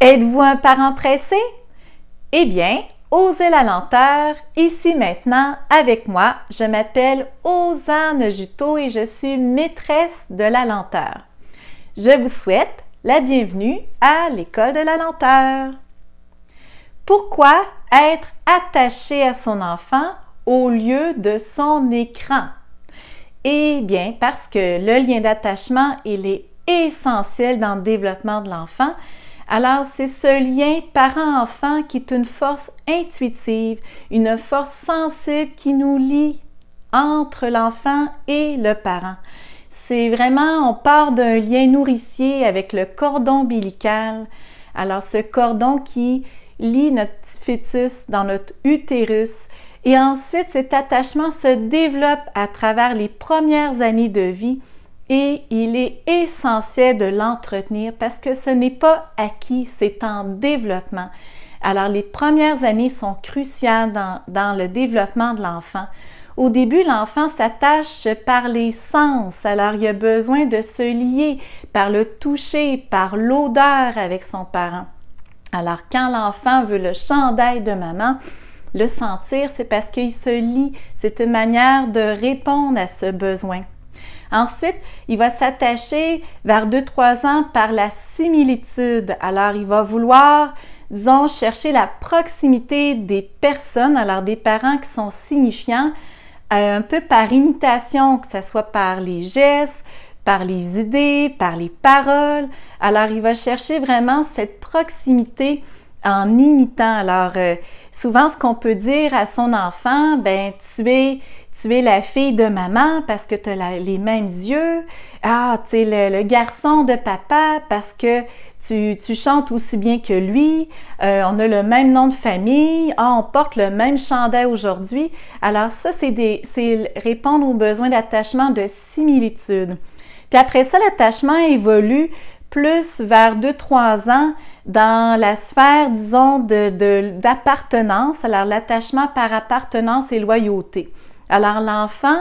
Êtes-vous un parent pressé? Eh bien, osez la lenteur, ici maintenant avec moi. Je m'appelle Osanne Juteau et je suis maîtresse de la lenteur. Je vous souhaite la bienvenue à l'École de la lenteur. Pourquoi être attaché à son enfant au lieu de son écran? Eh bien, parce que le lien d'attachement, il est essentiel dans le développement de l'enfant. Alors, c'est ce lien parent-enfant qui est une force intuitive, une force sensible qui nous lie entre l'enfant et le parent. C'est vraiment, on part d'un lien nourricier avec le cordon ombilical. Alors, ce cordon qui lie notre fœtus dans notre utérus. Et ensuite, cet attachement se développe à travers les premières années de vie. Et il est essentiel de l'entretenir parce que ce n'est pas acquis, c'est en développement. Alors, les premières années sont cruciales dans le développement de l'enfant. Au début, l'enfant s'attache par les sens. Alors, il a besoin de se lier par le toucher, par l'odeur avec son parent. Alors, quand l'enfant veut le chandail de maman, le sentir, c'est parce qu'il se lie. C'est une manière de répondre à ce besoin. Ensuite, il va s'attacher vers 2-3 ans par la similitude. Alors, il va vouloir, disons, chercher la proximité des personnes, alors des parents qui sont signifiants, un peu par imitation, que ce soit par les gestes, par les idées, par les paroles. Alors, il va chercher vraiment cette proximité en imitant. Alors, souvent, ce qu'on peut dire à son enfant, ben, tu es la fille de maman parce que tu as les mêmes yeux. Ah, tu es le garçon de papa parce que tu chantes aussi bien que lui. On a le même nom de famille. Ah, on porte le même chandail aujourd'hui. Alors ça, c'est répondre aux besoins d'attachement de similitude. Puis après ça, l'attachement évolue plus vers 2-3 ans dans la sphère, disons, d'appartenance. Alors l'attachement par appartenance et loyauté. Alors, l'enfant,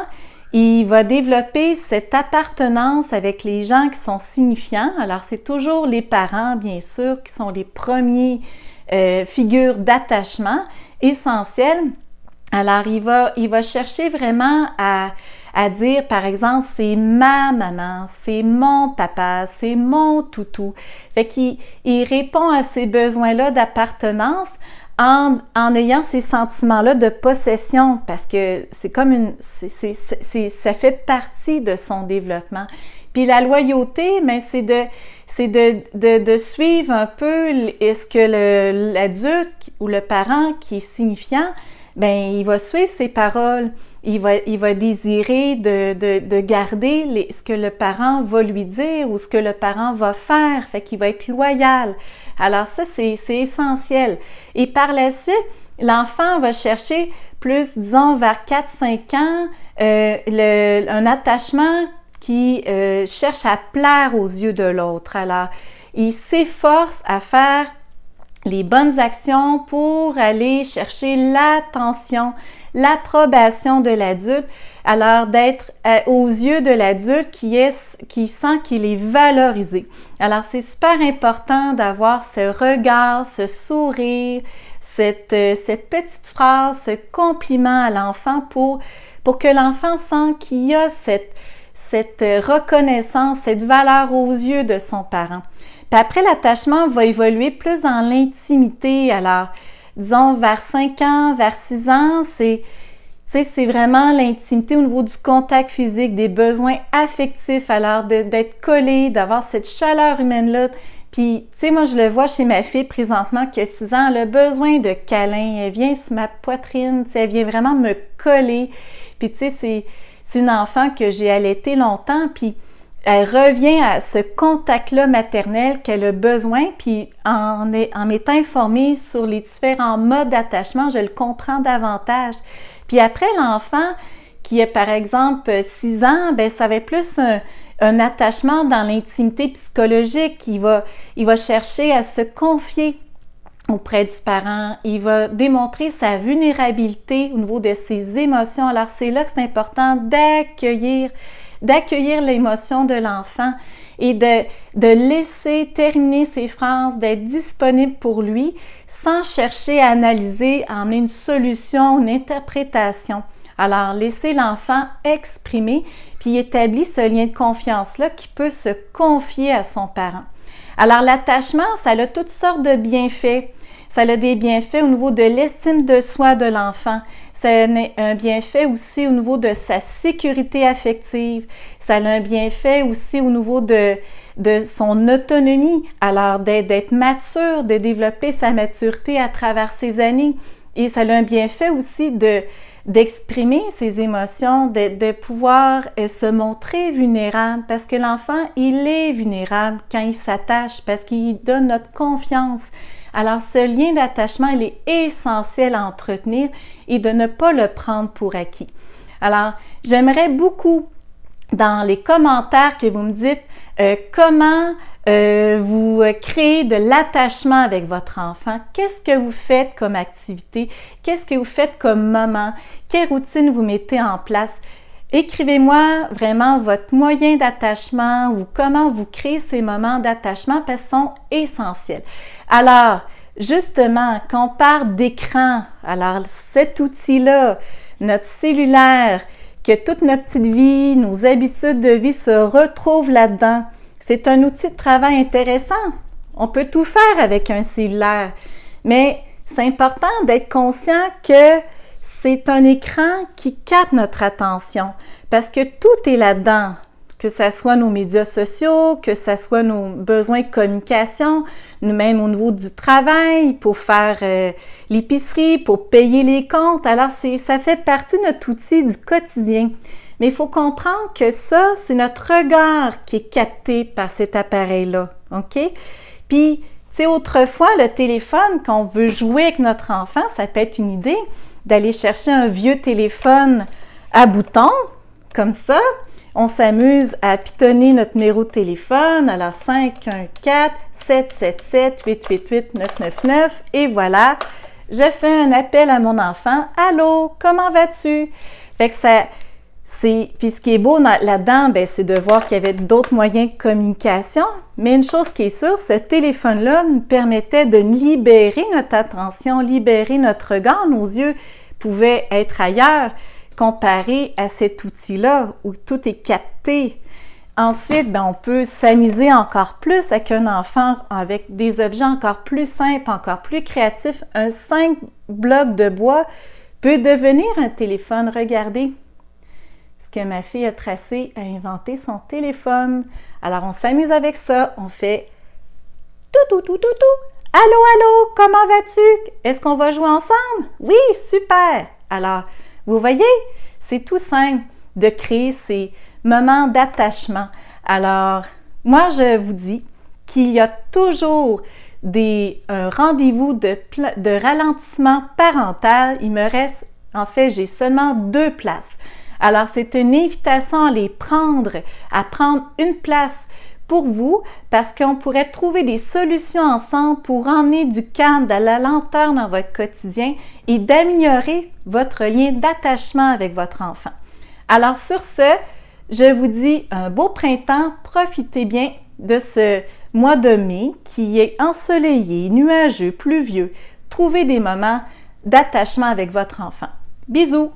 il va développer cette appartenance avec les gens qui sont signifiants. Alors, c'est toujours les parents, bien sûr, qui sont les premiers figures d'attachement essentielles. Alors, il va chercher vraiment à dire, par exemple, c'est ma maman, c'est mon papa, c'est mon toutou. Fait qu'il répond à ces besoins-là d'appartenance en ayant ces sentiments-là de possession, parce que c'est comme ça fait partie de son développement. Puis la loyauté, mais c'est de suivre un peu est-ce que l'adulte ou le parent qui est signifiant, ben il va suivre ses paroles, il va désirer de garder ce que le parent va lui dire ou ce que le parent va faire, fait qu'il va être loyal. Alors ça, c'est essentiel. Et par la suite, l'enfant va chercher plus, disons, vers 4-5 ans, un attachement qui cherche à plaire aux yeux de l'autre. Alors, il s'efforce à faire les bonnes actions pour aller chercher l'attention, l'approbation de l'adulte, alors d'être aux yeux de l'adulte qui sent qu'il est valorisé. Alors, c'est super important d'avoir ce regard, ce sourire, cette petite phrase, ce compliment à l'enfant pour que l'enfant sente qu'il y a cette reconnaissance, cette valeur aux yeux de son parent. Puis après, l'attachement va évoluer plus dans l'intimité. Alors, disons, vers 5 ans, vers 6 ans, c'est vraiment l'intimité au niveau du contact physique, des besoins affectifs, alors d'être collé, d'avoir cette chaleur humaine-là. Puis, tu sais, moi, je le vois chez ma fille présentement qui a 6 ans, elle a besoin de câlins, elle vient sur ma poitrine, tu sais, elle vient vraiment me coller. Puis, tu sais, c'est une enfant que j'ai allaitée longtemps, puis elle revient à ce contact-là maternel qu'elle a besoin, puis en m'étant informée sur les différents modes d'attachement, je le comprends davantage. Puis après, l'enfant qui a par exemple 6 ans, ben ça va être plus un attachement dans l'intimité psychologique. Il va chercher à se confier auprès du parent. Il va démontrer sa vulnérabilité au niveau de ses émotions. Alors, c'est là que c'est important d'accueillir l'émotion de l'enfant et de laisser terminer ses phrases, d'être disponible pour lui sans chercher à analyser, à amener une solution, une interprétation. Alors, laissez l'enfant exprimer, puis il établit ce lien de confiance-là qui peut se confier à son parent. Alors, l'attachement, ça a toutes sortes de bienfaits. Ça a des bienfaits au niveau de l'estime de soi de l'enfant. Ça a un bienfait aussi au niveau de sa sécurité affective. Ça a un bienfait aussi au niveau de son autonomie. Alors, d'être mature, de développer sa maturité à travers ses années. Et ça a un bienfait aussi d'exprimer ses émotions, de pouvoir se montrer vulnérable, parce que l'enfant, il est vulnérable quand il s'attache, parce qu'il donne notre confiance. Alors, ce lien d'attachement, il est essentiel à entretenir et de ne pas le prendre pour acquis. Alors, j'aimerais beaucoup, dans les commentaires, que vous me dites comment vous créez de l'attachement avec votre enfant. Qu'est-ce que vous faites comme activité? Qu'est-ce que vous faites comme moment? Quelle routine vous mettez en place? Écrivez-moi vraiment votre moyen d'attachement ou comment vous créez ces moments d'attachement parce qu'ils sont essentiels. Alors, justement, quand on parle d'écran, alors cet outil-là, notre cellulaire, que toute notre petite vie, nos habitudes de vie se retrouvent là-dedans, c'est un outil de travail intéressant. On peut tout faire avec un cellulaire, mais c'est important d'être conscient que c'est un écran qui capte notre attention parce que tout est là-dedans, que ce soit nos médias sociaux, que ce soit nos besoins de communication, nous-mêmes au niveau du travail, pour faire l'épicerie, pour payer les comptes. Alors, ça fait partie de notre outil du quotidien. Mais il faut comprendre que ça, c'est notre regard qui est capté par cet appareil-là, OK? Puis, tu sais, autrefois, le téléphone, quand on veut jouer avec notre enfant, ça peut être une idée d'aller chercher un vieux téléphone à boutons, comme ça. On s'amuse à pitonner notre numéro de téléphone, alors 514-777-888-999 et voilà, je fais un appel à mon enfant. « Allô, comment vas-tu? » Fait que puis ce qui est beau là-dedans, c'est de voir qu'il y avait d'autres moyens de communication, mais une chose qui est sûre, ce téléphone-là nous permettait de libérer notre attention, libérer notre regard. Nos yeux pouvaient être ailleurs comparé à cet outil-là où tout est capté. Ensuite, on peut s'amuser encore plus avec un enfant avec des objets encore plus simples, encore plus créatifs. Un 5 blocs de bois peut devenir un téléphone. Regardez ce que ma fille a tracé, a inventé son téléphone. Alors, on s'amuse avec ça. On fait tout. Allô, allô, comment vas-tu? Est-ce qu'on va jouer ensemble? Oui, super! Alors, vous voyez, c'est tout simple de créer ces moments d'attachement. Alors, moi, je vous dis qu'il y a toujours un rendez-vous de ralentissement parental. Il me reste, en fait, j'ai seulement 2 places. Alors, c'est une invitation à prendre une place pour vous parce qu'on pourrait trouver des solutions ensemble pour emmener du calme, de la lenteur dans votre quotidien et d'améliorer votre lien d'attachement avec votre enfant. Alors sur ce, je vous dis un beau printemps, profitez bien de ce mois de mai qui est ensoleillé, nuageux, pluvieux. Trouvez des moments d'attachement avec votre enfant. Bisous!